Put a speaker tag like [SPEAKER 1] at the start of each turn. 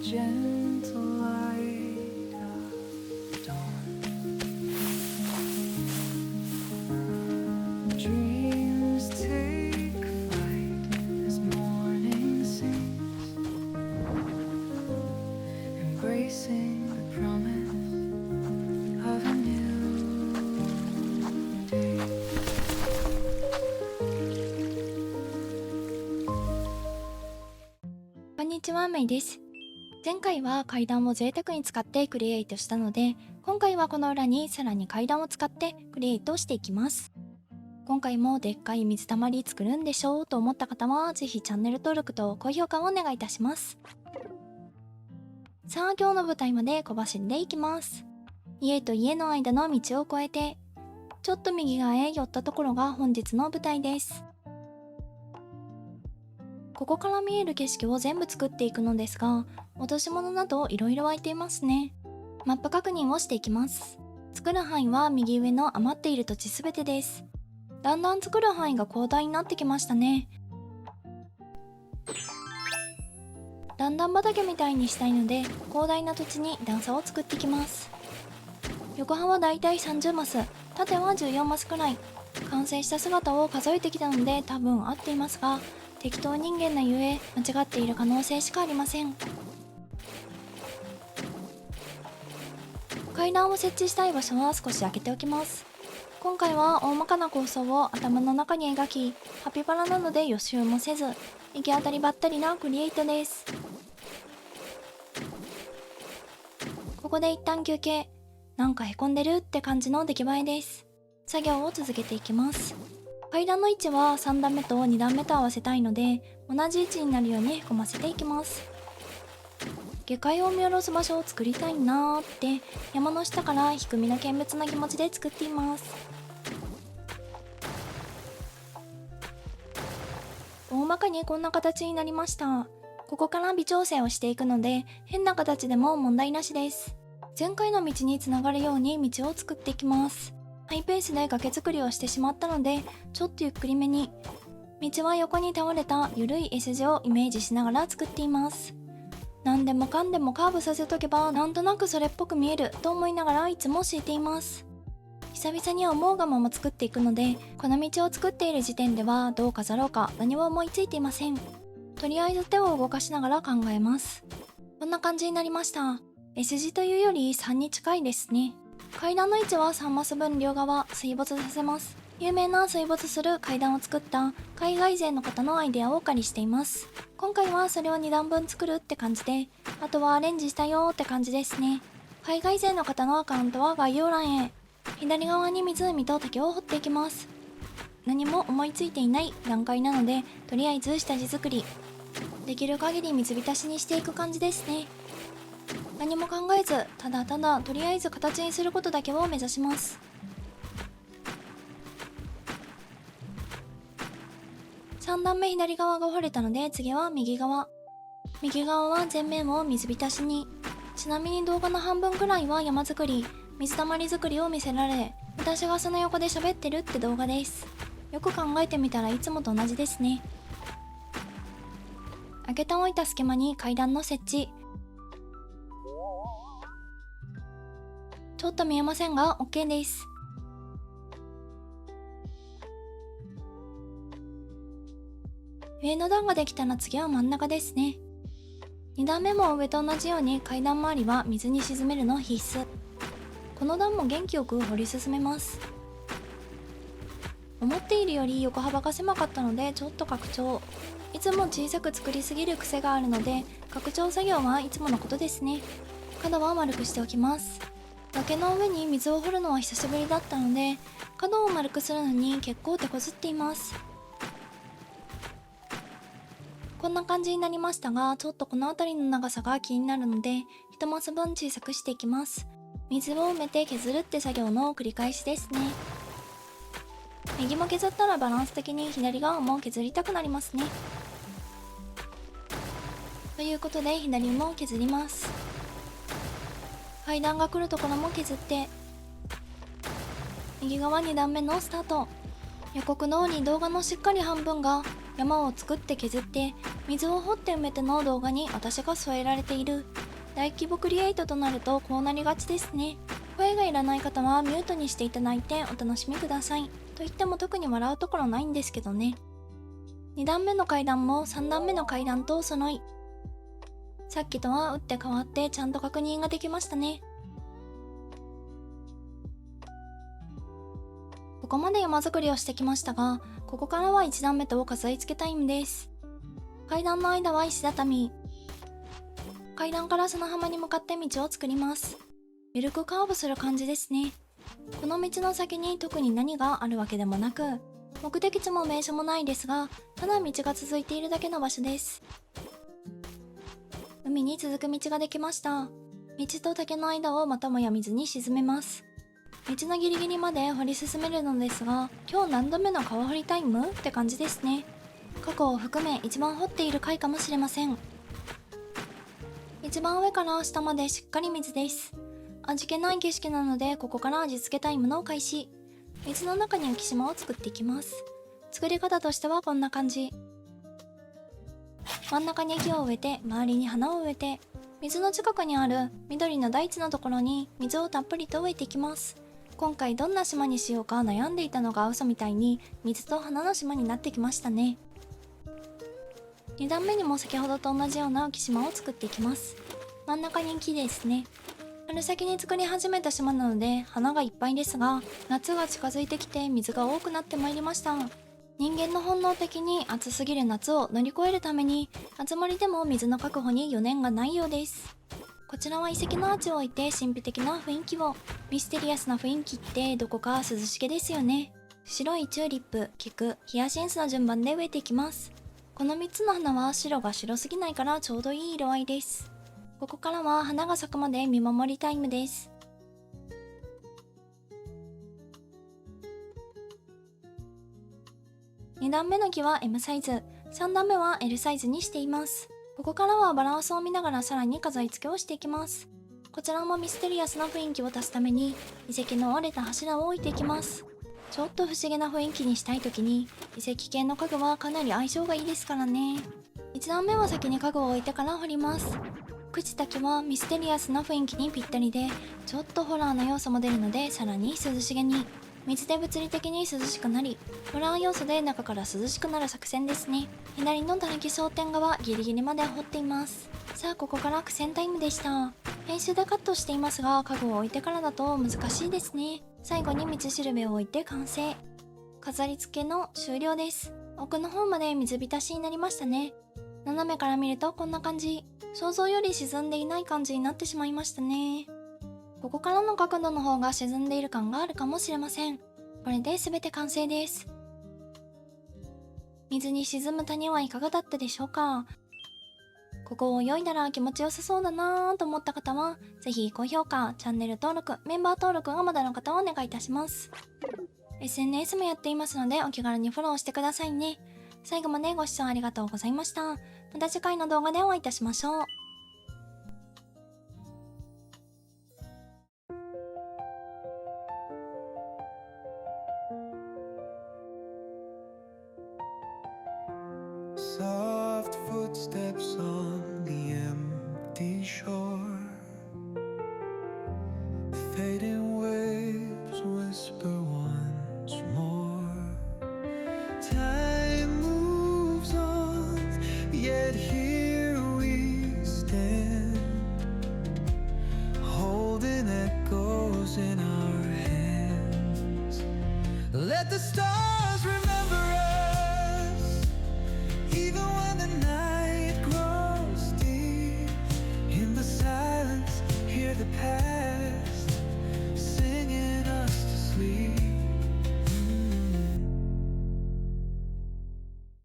[SPEAKER 1] gentle light of dawn. Dreams take flight as morning sings, embracing the promise of a new day.
[SPEAKER 2] こんにちは、メイです。前回は階段を贅沢に使ってクリエイトしたので、今回はこの裏にさらに階段を使ってクリエイトしていきます。今回もでっかい水たまり作るんでしょうと思った方は、ぜひチャンネル登録と高評価をお願いいたします。さあ、今日の舞台まで小走りで行きます。家と家の間の道を越えて、ちょっと右側へ寄ったところが本日の舞台です。ここから見える景色を全部作っていくのですが、落とし物などいろいろ湧いていますね。マップ確認をしていきます。作る範囲は右上の余っている土地すべてです。だんだん作る範囲が広大になってきましたね。段々畑みたいにしたいので、広大な土地に段差を作っていきます。横幅はだいたい30マス、縦は14マスくらい。完成した姿を数えてきたので多分合っていますが、適当人間なゆえ間違っている可能性しかありません。階段を設置したい場所は少し開けておきます。今回は大まかな構想を頭の中に描き、ハピバラなので予習もせず、行き当たりばったりなクリエイトです。ここで一旦休憩。なんかへこんでるって感じの出来栄えです。作業を続けていきます。階段の位置は3段目と2段目と合わせたいので、同じ位置になるようにへこませていきます。下界を見下ろす場所を作りたいなーって山の下から低みの見物な気持ちで作っています。大まかにこんな形になりました。ここから微調整をしていくので、変な形でも問題なしです。前回の道につながるように道を作っていきます。ハイペースで崖作りをしてしまったので、ちょっとゆっくりめに。道は横に倒れたゆるい S 字をイメージしながら作っています。何でもかんでもカーブさせとけばなんとなくそれっぽく見えると思いながらいつも敷いています。久々に思うがまま作っていくので、この道を作っている時点ではどう飾ろうか何も思いついていません。とりあえず手を動かしながら考えます。こんな感じになりました。S 字というより3に近いですね。階段の位置は3マス分両側水没させます。有名な水没する階段を作った海外勢の方のアイデアをお借りしています。今回はそれを2段分作るって感じで、あとはアレンジしたよって感じですね。海外勢の方のアカウントは概要欄へ。左側に湖と竹を掘っていきます。何も思いついていない段階なので、とりあえず下地作り。できる限り水浸しにしていく感じですね。何も考えず、ただただとりあえず形にすることだけを目指します。3段目左側が掘れたので、次は右側。右側は全面を水浸しに。ちなみに動画の半分くらいは山作り、水たまり作りを見せられ、私がその横で喋ってるって動画です。よく考えてみたらいつもと同じですね。開けておいた隙間に階段の設置。ちょっと見えませんが OK です。上の段ができたら次は真ん中ですね。2段目も上と同じように階段周りは水に沈めるの必須。この段も元気よく掘り進めます。思っているより横幅が狭かったのでちょっと拡張。いつも小さく作りすぎる癖があるので、拡張作業はいつものことですね。角は丸くしておきます。崖の上に水を掘るのは久しぶりだったので、角を丸くするのに結構手こずっています。こんな感じになりましたが、ちょっとこの辺りの長さが気になるので、1マス分小さくしていきます。水を埋めて削るって作業の繰り返しですね。右も削ったらバランス的に左側も削りたくなりますね。ということで左も削ります。階段が来るところも削って、右側2段目のスタート。予告通り動画のしっかり半分が山を作って削って水を掘って埋めての動画に私が添えられている。大規模クリエイトとなるとこうなりがちですね。声がいらない方はミュートにしていただいてお楽しみください。と言っても特に笑うところないんですけどね。2段目の階段も3段目の階段とお揃い。さっきとは打って変わってちゃんと確認ができましたね。ここまで山作りをしてきましたが、ここからは1段目と飾り付けタイムです。階段の間は石畳。階段から砂浜に向かって道を作ります。緩くカーブする感じですね。この道の先に特に何があるわけでもなく、目的地も名所もないですが、ただ道が続いているだけの場所です。海に続く道ができました。道と竹の間をまたもや水に沈めます。道のギリギリまで掘り進めるのですが、今日何度目の川掘りタイムって感じですね。過去を含め一番掘っている回かもしれません。一番上から下までしっかり水です。味気ない景色なので、ここから味付けタイムの開始。水の中に浮島を作っていきます。作り方としてはこんな感じ。真ん中に木を植えて、周りに花を植えて、水の近くにある緑の大地のところに水をたっぷりと植えていきます。今回どんな島にしようか悩んでいたのが嘘みたいに水と花の島になってきましたね。2段目にも先ほどと同じような浮島を作っていきます。真ん中に木ですね。春先に作り始めた島なので花がいっぱいですが、夏が近づいてきて水が多くなってまいりました。人間の本能的に暑すぎる夏を乗り越えるために、集まりでも水の確保に余念がないようです。こちらは遺跡のアーチを置いて神秘的な雰囲気を。ミステリアスな雰囲気ってどこか涼しげですよね。白いチューリップ、菊、ヒヤシンスの順番で植えていきます。この3つの花は白が白すぎないからちょうどいい色合いです。ここからは花が咲くまで見守りタイムです。2段目の木は M サイズ、3段目は L サイズにしています。ここからはバランスを見ながらさらに飾り付けをしていきます。こちらもミステリアスな雰囲気を出すために遺跡の折れた柱を置いていきます。ちょっと不思議な雰囲気にしたいときに遺跡系の家具はかなり相性がいいですからね。1段目は先に家具を置いてから掘ります。朽ちた木はミステリアスな雰囲気にぴったりで、ちょっとホラーな要素も出るのでさらに涼しげに。水で物理的に涼しくなり、ホラー要素で中から涼しくなる作戦ですね。左のたぬき商店側ギリギリまで掘っています。さあここから苦戦タイムでした。編集でカットしていますが、家具を置いてからだと難しいですね。最後に道しるべを置いて完成。飾り付けの終了です。奥の方まで水浸しになりましたね。斜めから見るとこんな感じ。想像より沈んでいない感じになってしまいましたね。ここからの角度の方が沈んでいる感があるかもしれません。これで全て完成です。水に沈む谷はいかがだったでしょうか。ここを泳いだら気持ちよさそうだなぁと思った方は、ぜひ高評価、チャンネル登録、メンバー登録がまだの方はお願いいたします。SNS もやっていますのでお気軽にフォローしてくださいね。最後までご視聴ありがとうございました。また次回の動画でお会いいたしましょう。
[SPEAKER 3] Soft footsteps on the empty shore. Fading waves whisper once more. Time moves on, yet here we stand, holding echoes in our hands. Let the stars